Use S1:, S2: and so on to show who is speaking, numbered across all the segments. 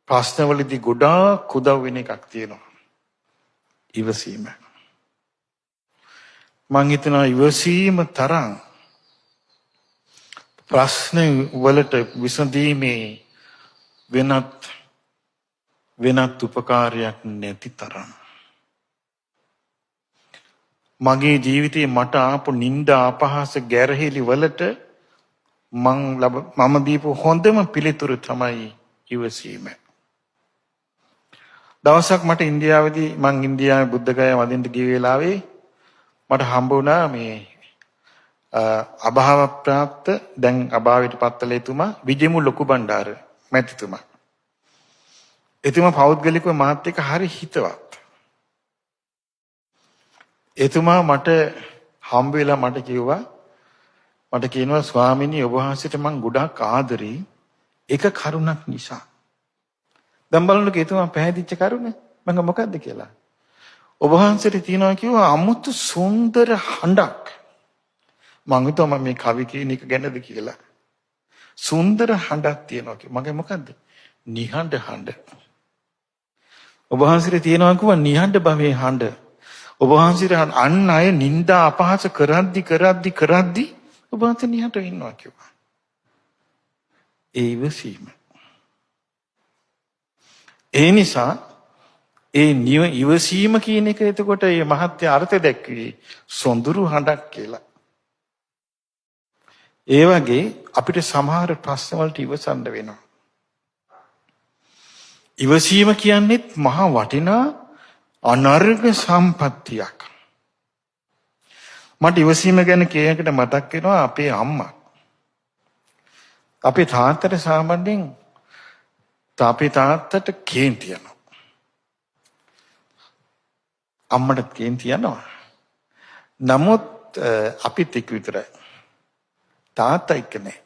S1: ප්‍රශ්නවලදී ගොඩාක් උදව් වෙන එකක් තියෙනවා. ඉවසීම. මං හිතනවා ඉවසීම තරම් ප්‍රශ්න වලට විසඳීමේ වෙනත් උපකාරයක් නැති තරම්. මගේ ජීවිතේ මට ආපු නිന്ദා අපහාස ගැරහිලි වලට මම දීපු හොඳම පිළිතුරු තමයි ඉවසීම. දවසක් මට ඉන්දියාවේදී මං ඉන්දියාවේ බුද්ධගය වදින්න ගිය වෙලාවේ මට හම්බ වුණා මේ අභාව ප්‍රාප්ත දැන් අභාවයට පත්වල එතුමා විජේමු ලොකු බණ්ඩාර මැතිතුමා. එතුමා පෞද්ගලිකව මාත් එක්ක හරි හිතවත්. එතුමා මට හම්බ වෙලා මට කියනවා ස්වාමීනි ඔබ වහන්සේට මං ගොඩාක් ආදරෙයි එක කරුණක් නිසා. දැන් බලන්නකෝ එතුමා පැහැදිච්ච කරුණ මම මොකද්ද කියලා. ඔබ වහන්සේට තියනවා කිව්වා අමුතු සුන්දර හඬක්. මං හිතුවා මේ කවි කියන එක ගැනද කියලා. සුන්දර හඬක් තියෙනවා කිව්වා. මගේ මොකද්ද? නිහඬ හඬ. ඔබ වහන්සේට තියනවා කිව්වා නිහඬ භවයේ හඬ. ඔබ වහන්සේට අන් අය නිന്ദා අපහාස කරද්දි ඔබ වහන්සේ නිහඬව ඉන්නවා කිව්වා. ඒ ඉවසීම. ඒ නිසා ඒ ඉවසීම කියන එක එතකොට මේ මහත්ය අර්ථය දැක්වේ සොඳුරු හඬක් කියලා. ඒ වගේ අපිට සමහර ප්‍රශ්න වලට ඉවසන්න වෙනවා. ඉවසීම කියන්නේත් මහා වටිනා අනර්ග සම්පත්තියක්. මට ඉවසීම ගැන කියනකට මතක් වෙනවා අපේ අම්මා. අපේ තාත්තට සාමාන්‍යයෙන් අපේ තාත්තට කේන්ති යනවා. අම්මට කේන්ති යනවා. නමුත් අපිත් එක්ක විතරයි. තාත්තා එක්ක නෑ.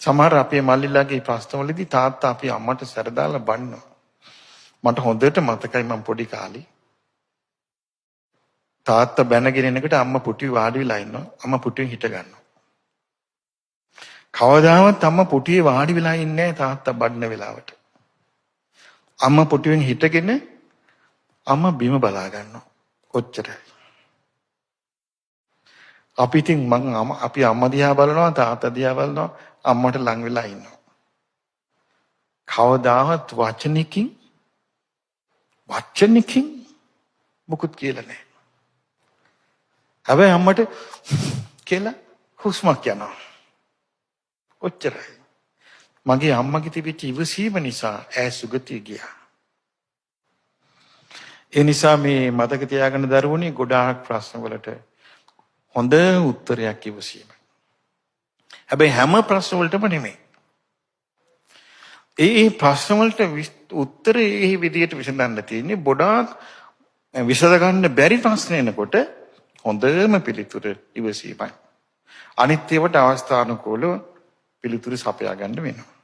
S1: සමහර අපේ මල්ලිලාගේ ප්‍රශ්නවලදී තාත්තා අපේ අම්මට සැරදාලා බන්නවා. මට හොඳට මතකයි මම පොඩි කාලේ තාත්තා බැනගෙන එනකොට අම්මා පුටුවේ වාඩි වෙලා ඉන්නවා. අම්මා පුටුවෙන් හිට ගන්නවා. කවදාවත් අම්මා පුටුවේ වාඩි වෙලා ඉන්නේ නැහැ තාත්තා බඩන වෙලාවට. අම්මා පුටුවෙන් හිටගෙන අම්මා බිම බලා ගන්නවා. කොච්චරයි. අපි ඉතින් අපි අම්මා දිහා බලනවා තාත්තා දිහා බලනවා අම්මට ලං වෙලා ඉන්නවා. කවදාවත් වචනකින් මුකුත් කියලා නැහැ. හැබැයි අම්මට කියලා හුස්මක් යනවා. ඔච්චරයි. මගේ අම්මගේ තිබිච්ච ඉවසීම නිසා ඈ සුගතිය ගියා. ඒ නිසා මේ මතක තියාගන්න දරුවනේ ගොඩාක් ප්‍රශ්න වලට හොඳ උත්තරයක් ඉවසීම. හැබැයි හැම ප්‍රශ්න වලටම නෙමෙයි. ඒ ප්‍රශ්න වලට උත්තරේ ඒ විදිහට විසඳන්න තියෙන්නේ ගොඩාක් විසඳ ගන්න බැරි ප්‍රශ්න එනකොට හොඳම පිළිතුර ඉවසීමයි. අනිත් ඒවාට අවස්ථානුකූලව පිළිතුරු සපයා ගන්න වෙනවා.